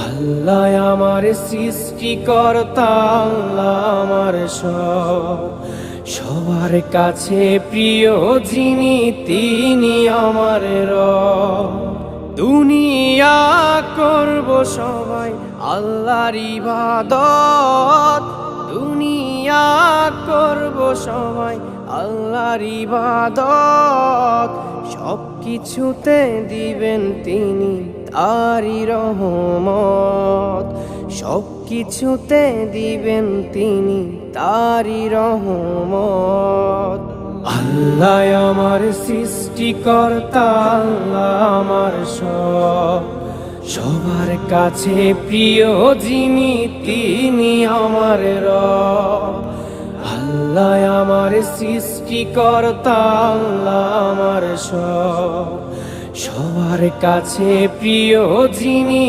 আল্লাহ আমার সৃষ্টিকর্তা, আল্লাহ আমার সব, সবার কাছে প্রিয় যিনি তিনি আমার রব। দুনিয়া করব সবাই আল্লাহর ইবাদত, দুনিয়া করব সবাই আল্লাহর ইবাদত, সব কিছুতে দিবেন তিনি তারই রহমত, সব কিছুতে দিবেন তিনি তারই রহমত। আল্লাহ আমার সৃষ্টিকর্তা, আল্লাহ আমার সব, সবার কাছে প্রিয় যিনি তিনি আমার রব। আল্লাহ আমার সৃষ্টিকর্তা, আল্লাহ আমার সব, সবার কাছে প্রিয় যিনি